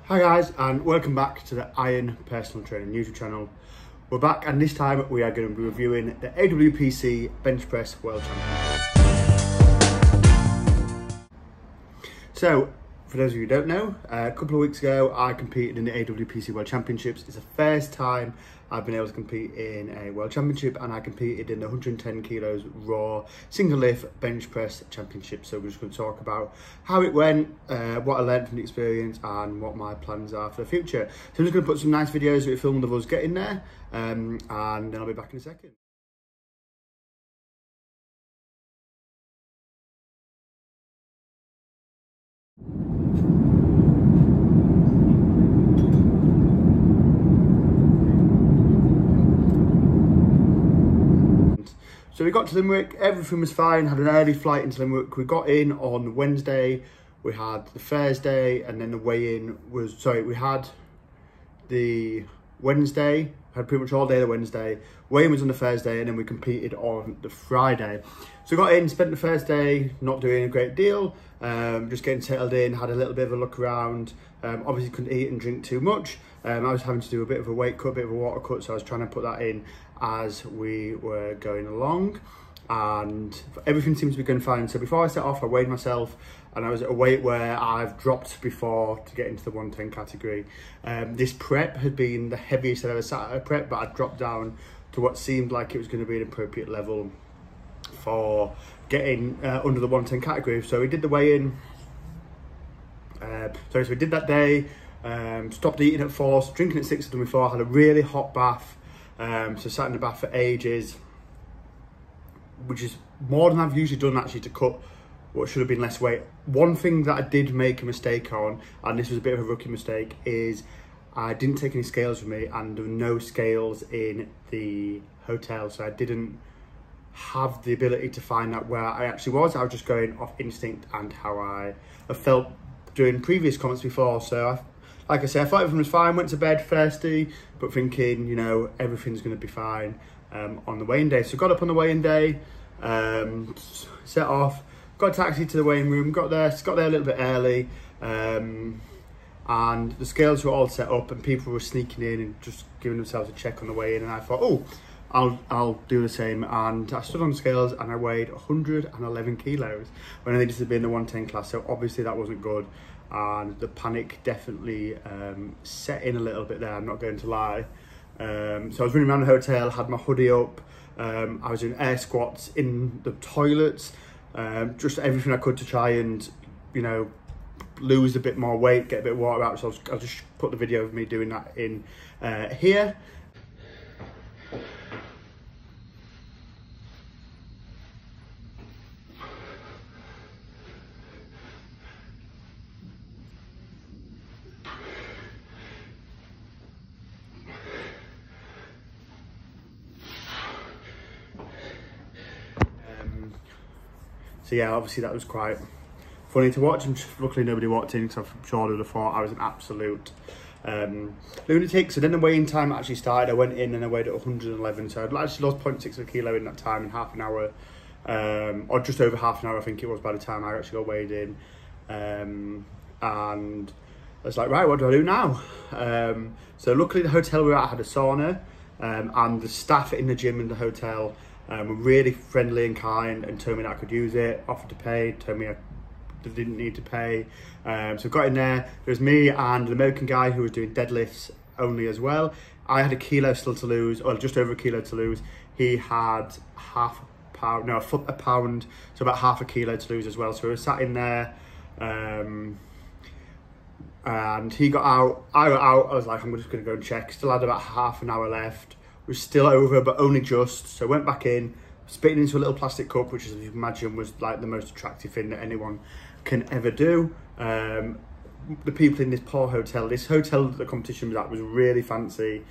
Hi guys, and welcome back to the Iron Personal Training YouTube channel. We're back, and this time we are going to be reviewing the AWPC Bench Press World Championship. So, for those of you who don't know, a couple of weeks ago I competed in the AWPC World Championships. It's the first time I've been able to compete in a World Championship, and I competed in the 110 kilos raw single lift bench press championship. So we're just going to talk about how it went, what I learned from the experience, and what my plans are for the future. So I'm just going to put some nice videos that we filmed of us getting there, and then I'll be back in a second. So we got to Limerick, everything was fine, had an early flight into Limerick. We got in on Wednesday, we had the Thursday, and then the weigh-in was, we had the Wednesday, had pretty much all day the Wednesday, weigh-in was on the Thursday, and then we competed on the Friday. So got in, spent the first day not doing a great deal, just getting settled in, had a little bit of a look around, obviously couldn't eat and drink too much. I was having to do a bit of a weight cut, a bit of a water cut, so I was trying to put that in as we were going along, and everything seems to be going fine. So before I set off, I weighed myself, and I was at a weight where I've dropped before to get into the 110 category. This prep had been the heaviest I've ever sat at a prep, but I dropped down to what seemed like it was going to be an appropriate level for getting under the 110 category. So we did the weigh-in, so we did that day. Stopped eating at 4, drinking at 6 of them before, had a really hot bath, so sat in the bath for ages, which is more than I've usually done actually to cut what should have been less weight. One thing that I did make a mistake on, and this was a bit of a rookie mistake, is I didn't take any scales with me, and there were no scales in the hotel, so I didn't have the ability to find out where I actually was. I was just going off instinct and how I felt doing previous comments before. So like I said, I thought everything was fine, went to bed thirsty, but thinking, you know, everything's going to be fine on the weigh-in day. So got up on the weigh-in day, set off, got a taxi to the weigh-in room, got there a little bit early, and the scales were all set up and people were sneaking in and just giving themselves a check on the way in, and I thought, oh, I'll do the same. And I stood on the scales and I weighed 111 kilos when I needed to be in the 110 class, so obviously that wasn't good. And the panic definitely set in a little bit there, I'm not going to lie. So I was running around the hotel, had my hoodie up, I was doing air squats in the toilets, just everything I could to try and, you know, lose a bit more weight, get a bit of water out. So I'll just put the video of me doing that in here. So yeah, obviously that was quite funny to watch, and luckily nobody walked in, because I'm sure they would have thought I was an absolute lunatic. So then the weigh-in time actually started. I went in and I weighed at 111, so I'd actually lost 0.6 of a kilo in that time in half an hour, or just over half an hour I think it was by the time I actually got weighed in. And I was like, right, what do I do now? So luckily the hotel we were at had a sauna, and the staff in the gym in the hotel were really friendly and kind and told me that I could use it, offered to pay, told me I didn't need to pay. So got in there, there was me and an American guy who was doing deadlifts only as well. I had a kilo still to lose, or just over a kilo to lose. He had a pound, so about half a kilo to lose as well. So we were sat in there, and he got out, I got out. I was like, I'm just gonna go and check. Still had about half an hour left. Was still over, but only just. So went back in, spitting into a little plastic cup, which, as you can imagine, was like the most attractive thing that anyone can ever do. The people in this poor hotel, this hotel that the competition was at was really fancy,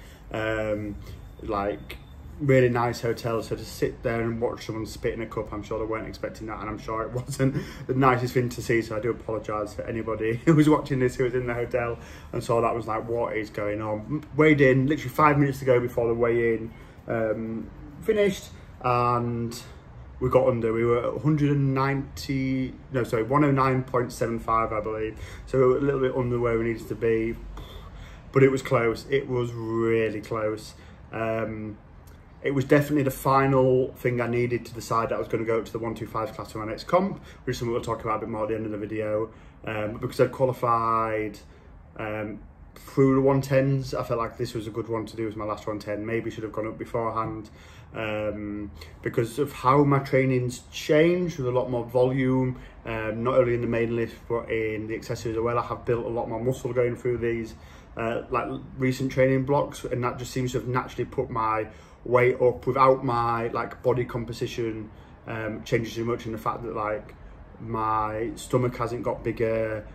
like really nice hotel. So to sit there and watch someone spit in a cup, I'm sure they weren't expecting that, and I'm sure it wasn't the nicest thing to see. So I do apologise for anybody who was watching this who was in the hotel and saw that, was like, what is going on? Weighed in literally 5 minutes to go before the weigh-in finished, and we got under. We were at 109.75, I believe. So we were a little bit under where we needed to be, but it was close. It was really close. It was definitely the final thing I needed to decide that I was going to go up to the 125 class for my next comp, which is something we'll talk about a bit more at the end of the video. Because I'd qualified through the 110s, I felt like this was a good one to do as my last 110. Maybe should have gone up beforehand, because of how my training's changed with a lot more volume, not only in the main lift but in the accessories as well. I have built a lot more muscle going through these like recent training blocks, and that just seems to have naturally put my weight up without my like body composition changing too much, in the fact that like my stomach hasn't got bigger,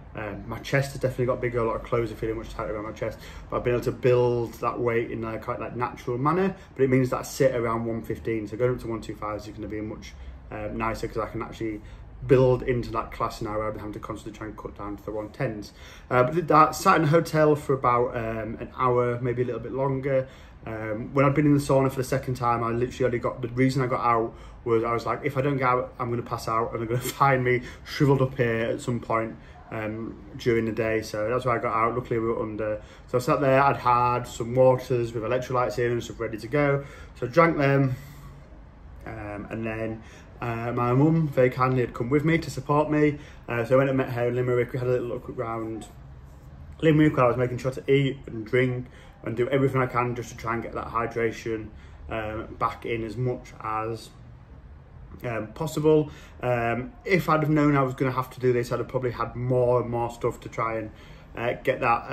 my chest has definitely got bigger. A lot of clothes are feeling much tighter around my chest, but I've been able to build that weight in a quite like natural manner. But it means that I sit around 115, so going up to 125 is going to be much nicer, because I can actually build into that class now rather than having to constantly try and cut down to the 110s. But did that, sat in a hotel for about an hour, maybe a little bit longer. When I'd been in the sauna for the second time, I literally only got, the reason I got out was I was like, if I don't get out, I'm going to pass out and they're going to find me shriveled up here at some point during the day. So that's why I got out. Luckily we were under. So I sat there, I'd had some waters with electrolytes in and stuff ready to go. So I drank them, and then my mum very kindly had come with me to support me. So I went and met her in Limerick. We had a little look around Limerick where I was making sure to eat and drink and do everything I can just to try and get that hydration back in as much as possible. If I'd have known I was going to have to do this, I'd have probably had more and more stuff to try and get that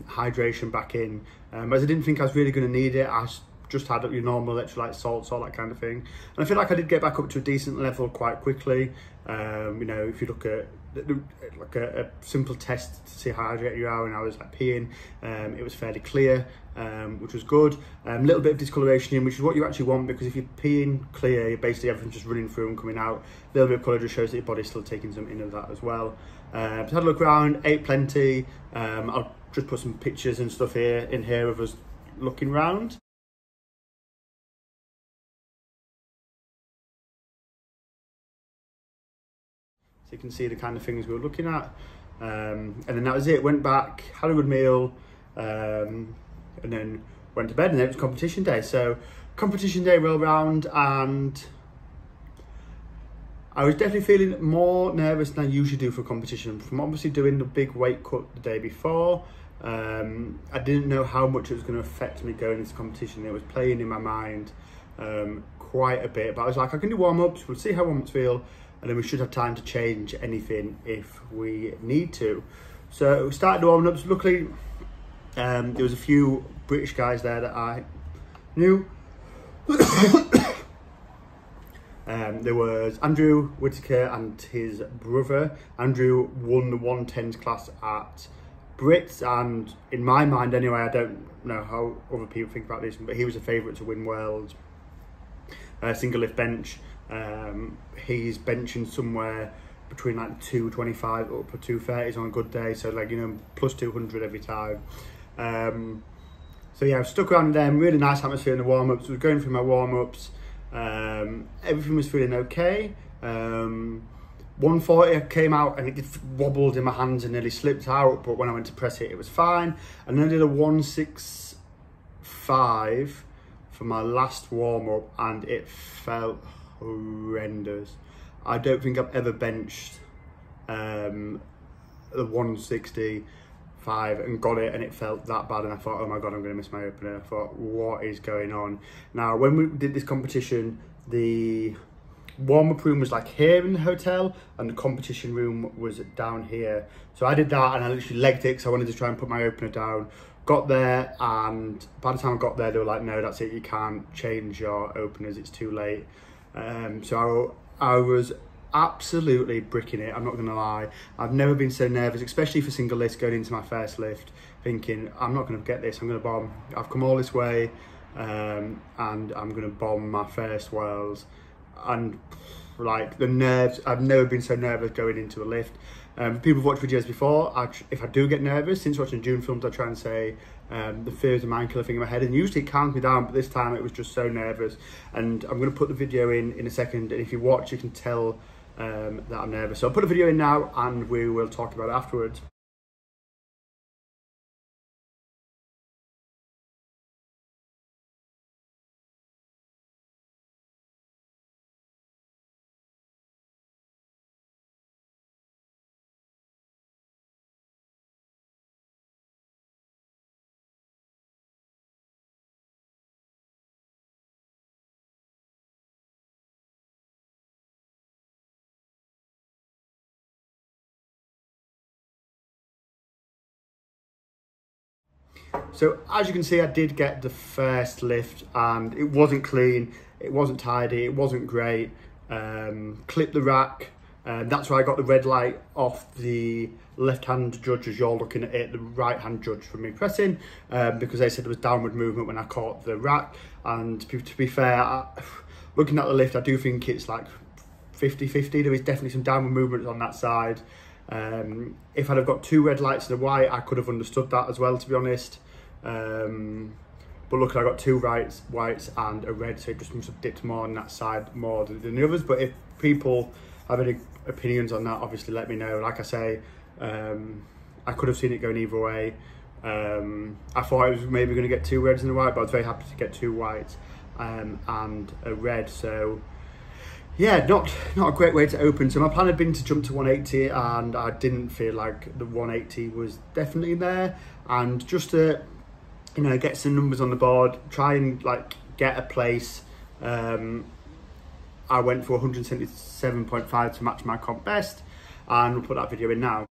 hydration back in. As I didn't think I was really going to need it, I just had your normal electrolyte salts, all that kind of thing. And I feel like I did get back up to a decent level quite quickly. You know, if you look at like a simple test to see how hydrated you are, and I was like peeing, it was fairly clear, which was good. A little bit of discoloration in, which is what you actually want, because if you're peeing clear, basically everything's just running through and coming out. A little bit of colour just shows that your body's still taking something of that as well. So I had a look around, ate plenty. I'll just put some pictures and stuff in here of us looking round. So you can see the kind of things we were looking at. And then that was it. Went back, had a good meal, and then went to bed, and then it was competition day. So competition day rolled around, and I was definitely feeling more nervous than I usually do for competition. From obviously doing the big weight cut the day before, I didn't know how much it was going to affect me going into competition. It was playing in my mind quite a bit, but I was like, I can do warm-ups, we'll see how warm-ups feel, and then we should have time to change anything if we need to. So we started the warm-ups. Luckily, there was a few British guys there that I knew. There was Andrew Whitaker and his brother. Andrew won the 110s class at Brits, and in my mind anyway, I don't know how other people think about this, but he was a favourite to win world single lift bench. He's benching somewhere between like 225 up to 230s on a good day, so like, you know, plus 200 every time. So yeah, I stuck around with them. Really nice atmosphere in the warm-ups. I was going through my warm-ups. Everything was feeling okay. 140 came out and it wobbled in my hands and nearly slipped out, but when I went to press it, it was fine. And then I did a 165 for my last warm-up, and it felt horrendous. I don't think I've ever benched the 165 and got it, and it felt that bad, and I thought, oh my god, I'm going to miss my opener. I thought, what is going on? Now, when we did this competition, the warm-up room was like here in the hotel, and the competition room was down here. So I did that, and I literally legged it because I wanted to try and put my opener down. Got there, and by the time I got there, they were like, no, that's it, you can't change your openers, it's too late. So I was absolutely bricking it, I'm not gonna lie. I've never been so nervous, especially for single lift, going into my first lift, thinking, I'm not gonna get this, I'm gonna bomb. I've come all this way, and I'm gonna bomb my first worlds. And like the nerves, I've never been so nervous going into a lift. People who've watched videos before, if I do get nervous, since watching June films, I try and say the fear is a mind killer thing in my head, and usually it calms me down, but this time it was just so nervous. And I'm going to put the video in a second, and if you watch, you can tell that I'm nervous. So I'll put the video in now, and we will talk about it afterwards. So as you can see, I did get the first lift, and it wasn't clean, it wasn't tidy, it wasn't great. Clipped the rack, that's why I got the red light off the left-hand judge as you're looking at it, the right-hand judge from me pressing, because they said there was downward movement when I caught the rack. And to be fair, looking at the lift, I do think it's like 50-50. There is definitely some downward movement on that side. If I'd have got 2 red lights and a white, I could have understood that as well, to be honest. But look, I got 2 whites and a red, so it just must have dipped more on that side more than the others. But if people have any opinions on that, obviously let me know. Like I say, I could have seen it going either way. I thought I was maybe going to get 2 reds and a white, but I was very happy to get 2 whites and a red. So yeah, not a great way to open. So my plan had been to jump to 180, and I didn't feel like the 180 was definitely there. And just to, you know, get some numbers on the board, try and like get a place, I went for 177.5 to match my comp best, and we'll put that video in now.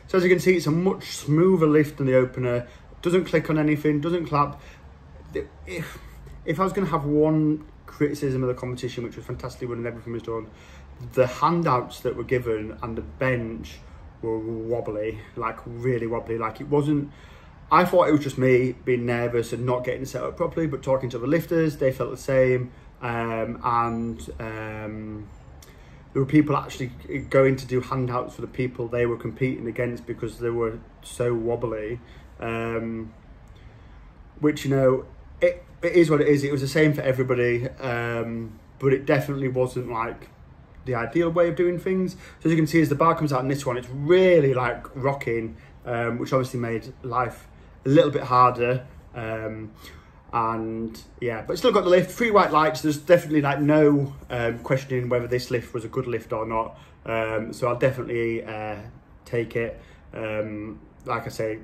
So as you can see, it's a much smoother lift than the opener. Doesn't click on anything, doesn't clap. If I was going to have one criticism of the competition, which was fantastically when everything was done, the handouts that were given and the bench were wobbly, like really wobbly. Like it wasn't, I thought it was just me being nervous and not getting set up properly, but talking to the lifters, they felt the same. There were people actually going to do handouts for the people they were competing against because they were so wobbly, which, you know, it is what it is. It was the same for everybody, but it definitely wasn't like the ideal way of doing things. So as you can see, as the bar comes out in this one, it's really like rocking, which obviously made life a little bit harder. And yeah, but still got the lift, 3 white lights. There's definitely like no questioning whether this lift was a good lift or not. So I'll definitely take it. Like I say,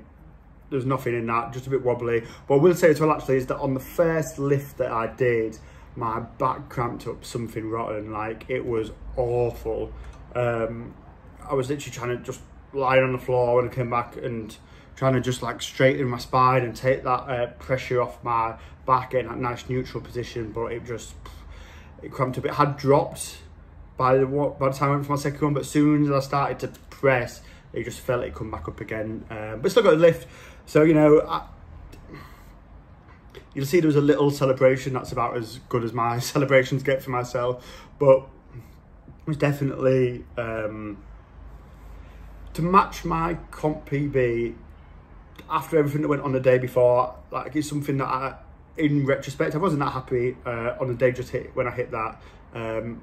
there's nothing in that, just a bit wobbly. But I will say as well actually is that on the first lift that I did, my back cramped up something rotten. Like it was awful. I was literally trying to just lie on the floor when I came back and trying to just like straighten my spine and take that pressure off my back, in that nice neutral position, but it cramped up. It had dropped by the time I went for my second one, but as soon as I started to press, it just felt it come back up again. But still got the lift, so you know, you'll see there was a little celebration. That's about as good as my celebrations get for myself, but it was definitely to match my comp PB after everything that went on the day before. Like it's something that in retrospect, I wasn't that happy on the day when I hit that.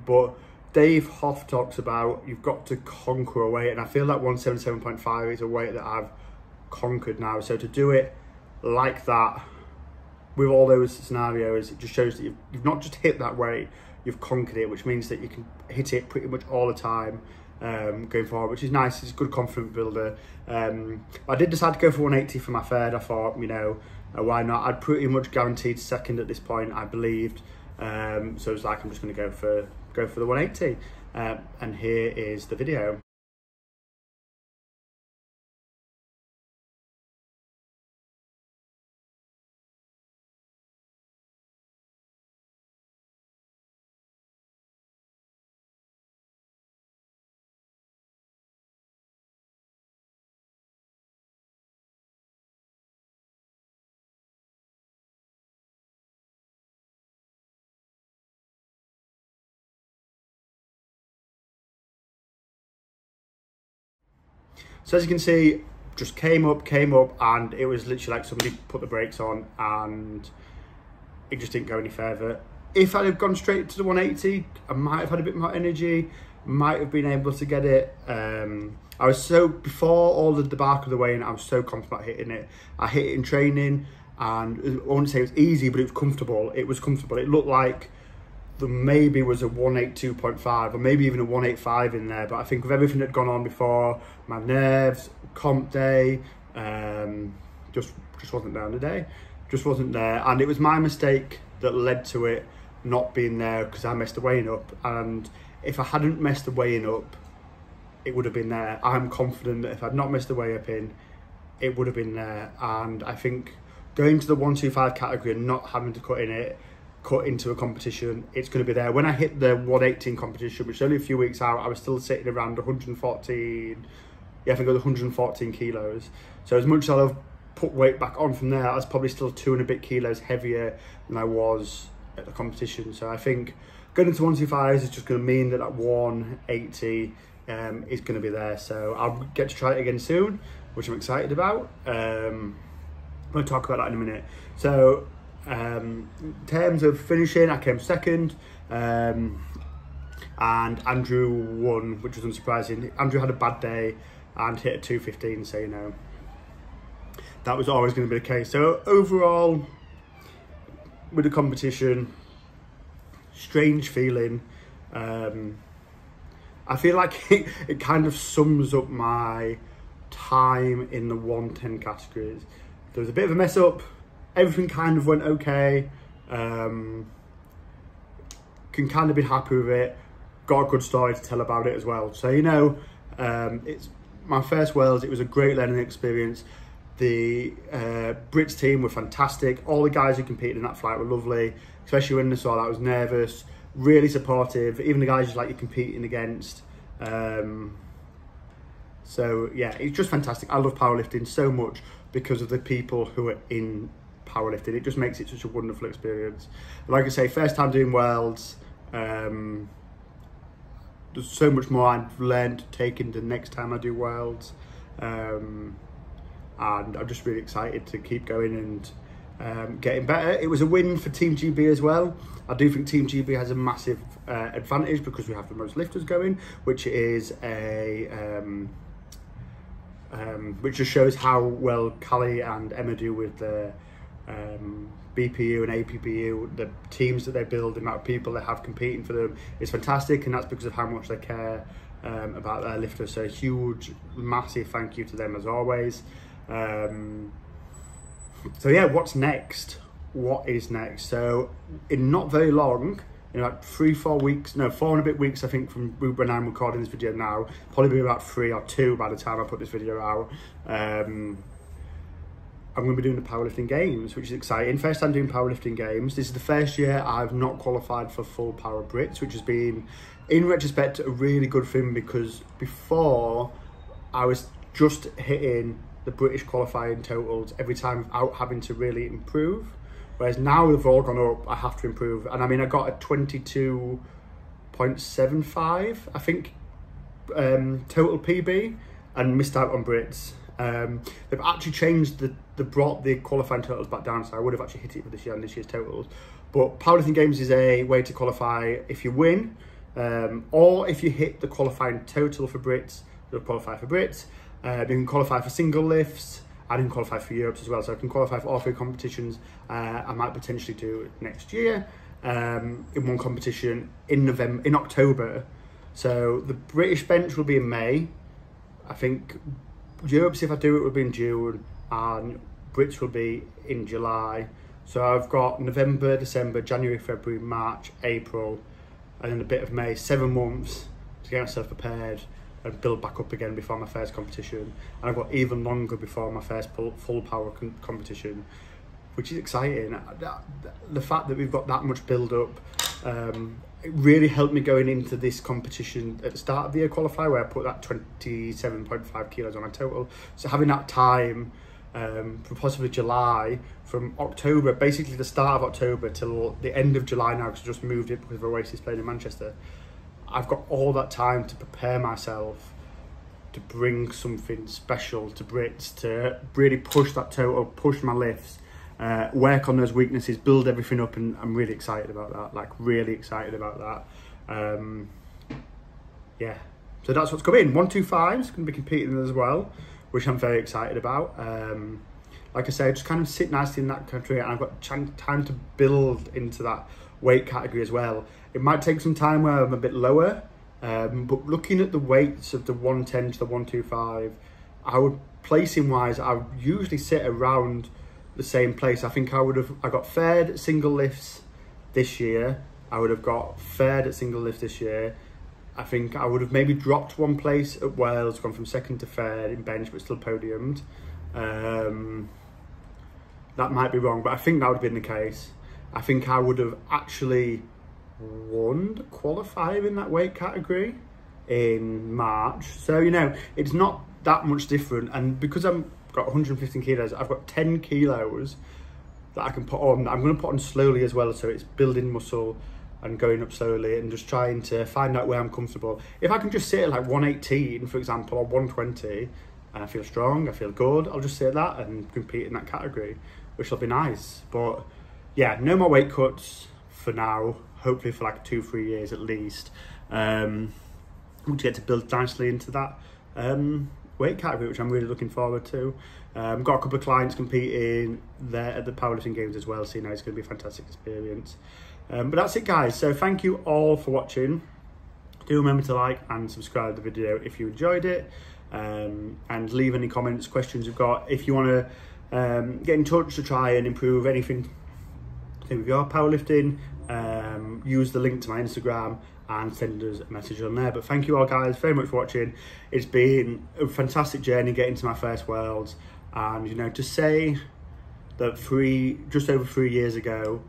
But Dave Hoff talks about you've got to conquer a weight, and I feel like 177.5 is a weight that I've conquered now. So to do it like that with all those scenarios, it just shows that you've not just hit that weight, you've conquered it, which means that you can hit it pretty much all the time going forward, which is nice. It's a good confidence builder. I did decide to go for 180 for my third. I thought, you know, why not? I'd pretty much guaranteed second at this point, I believed. So it's like I'm just going to go for go for the 180. And here is the video. So as you can see, just came up, and it was literally like somebody put the brakes on and it just didn't go any further. If I'd have gone straight to the 180, I might have had a bit more energy, might have been able to get it. I was so, before all the debacle of the weigh-in, I was so confident about hitting it. I hit it in training, and I wouldn't say it was easy, but it was comfortable. It was comfortable. It looked like there maybe was a 182.5 or maybe even a 185 in there, but I think with everything that had gone on before, my nerves, comp day, just wasn't there on the day. Just wasn't there, and it was my mistake that led to it not being there, because I messed the weigh-in up. And if I hadn't messed the weigh-in up, it would have been there. I'm confident that if I'd not messed the weigh-up in, it would have been there. And I think going to the 125 category and not having to cut into a competition, it's going to be there. When I hit the 118 competition, which is only a few weeks out, I was still sitting around 114, yeah, I think it was 114 kilos. So as much as I've put weight back on from there, I was probably still 2 and a bit kilos heavier than I was at the competition. So I think going into 125 is just going to mean that 180 is going to be there. So I'll get to try it again soon, which I'm excited about. I'm going to talk about that in a minute. So in terms of finishing, I came second, and Andrew won, which was unsurprising. Andrew had a bad day and hit a 215, so you know, that was always going to be the case. So overall, with the competition, strange feeling. I feel like it kind of sums up my time in the 110 categories. There was a bit of a mess up. Everything kind of went okay. Can kind of be happy with it. Got a good story to tell about it as well. So, you know, it's my first Worlds. It was a great learning experience. The Brits team were fantastic. All the guys who competed in that flight were lovely, especially when they saw that I was nervous. Really supportive, even the guys like you're competing against. So yeah, it's just fantastic. I love powerlifting so much because of the people who are in powerlifting. It just makes it such a wonderful experience. Like I say, first time doing Worlds. There's so much more I've learned taking the next time I do Worlds. And I'm just really excited to keep going and getting better. It was a win for Team GB as well. I do think Team GB has a massive advantage because we have the most lifters going, which is which just shows how well Callie and Emma do with the BPU and APPU. The teams that they build, the amount of people they have competing for them is fantastic, and that's because of how much they care about their lifters. So a huge, massive thank you to them as always. So yeah, what's next? What is next? So in not very long, in about 3-4 weeks, no, 4 and a bit weeks, I think, from when I'm recording this video now, probably be about 3 or 2 by the time I put this video out. I'm going to be doing the powerlifting games, which is exciting. First time doing powerlifting games. This is the first year I've not qualified for full power Brits, which has been, in retrospect, a really good thing, because before I was just hitting the British qualifying totals every time without having to really improve. Whereas now they've all gone up, I have to improve. And I mean, I got a 22.75, I think, total PB, and missed out on Brits. They've actually changed they brought the qualifying totals back down, so I would have actually hit it for this year and this year's totals. But powerlifting games is a way to qualify if you win, or if you hit the qualifying total for Brits, you'll qualify for Brits. You can qualify for single lifts, and you can qualify for Europes as well. So I can qualify for all 3 competitions. I might potentially do it next year in one competition in October. So the British bench will be in May. I think Europes, if I do it, will be in June, and Brits will be in July. So I've got November, December, January, February, March, April, and then a bit of May, 7 months to get myself prepared and build back up again before my first competition. And I've got even longer before my first full power competition, which is exciting. The fact that we've got that much build up, it really helped me going into this competition at the start of the year qualifier, where I put that 27.5 kilos on a total. So having that time from possibly July, from October, basically the start of October till the end of July now, because I just moved it because of Oasis playing in Manchester. I've got all that time to prepare myself to bring something special to Brits, to really push that total, push my lifts, work on those weaknesses, build everything up, and I'm really excited about that, like really excited about that. Yeah, so that's what's coming. 125 is going to be competing as well, which I'm very excited about. Like I said, just kind of sit nicely in that country, and I've got time to build into that weight category as well. It might take some time where I'm a bit lower, but looking at the weights of the 110 to the 125, I would, placing wise, I would usually sit around the same place. I think I got third at single lifts this year. I would have got third at single lifts this year. I think I would have maybe dropped one place at Wales, gone from second to third in bench, but still podiumed. That might be wrong, but I think that would have been the case. I think I would have actually won the qualifier in that weight category in March. So, you know, it's not that much different. And because I've got 115 kilos, I've got 10 kilos that I can put on. I'm going to put on slowly as well, so it's building muscle and going up slowly and just trying to find out where I'm comfortable. If I can just sit at like 118, for example, or 120, and I feel strong, I feel good, I'll just sit at that and compete in that category, which will be nice. But yeah, no more weight cuts for now, hopefully for like 2-3 years at least. We'll get to build nicely into that weight category, which I'm really looking forward to. Got a couple of clients competing there at the powerlifting games as well, so you know it's going to be a fantastic experience. But that's it, guys. So thank you all for watching. Do remember to like and subscribe to the video if you enjoyed it, and leave any comments, questions you've got. If you want to get in touch to try and improve anything with your powerlifting, use the link to my Instagram and send us a message on there. But thank you all, guys, very much for watching. It's been a fantastic journey getting to my first Worlds, and you know, to say that just over 3 years ago,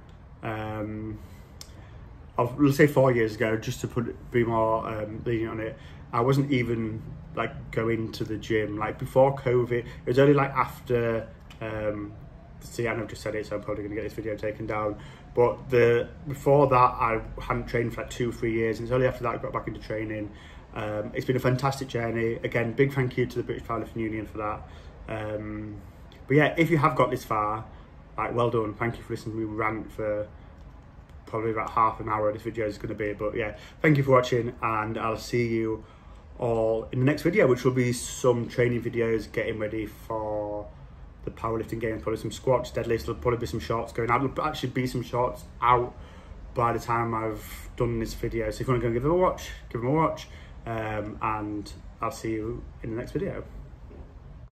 let's say 4 years ago, just to be more lenient on it, I wasn't even like going to the gym. Like before COVID, it was only like after see, I know I've just said it, so I'm probably gonna get this video taken down, but before that I hadn't trained for like 2-3 years, and it's only after that I got back into training. It's been a fantastic journey. Again, big thank you to the British Powerlifting Union for that. But yeah, if you have got this far, like, well done. Thank you for listening to me rant for probably about half an hour this video is going to be. But yeah, thank you for watching, and I'll see you all in the next video, which will be some training videos getting ready for the powerlifting games. Probably some squats, deadlifts, there'll probably be some shorts going out. There'll actually be some shorts out by the time I've done this video. So if you want to go and give them a watch, give them a watch, and I'll see you in the next video.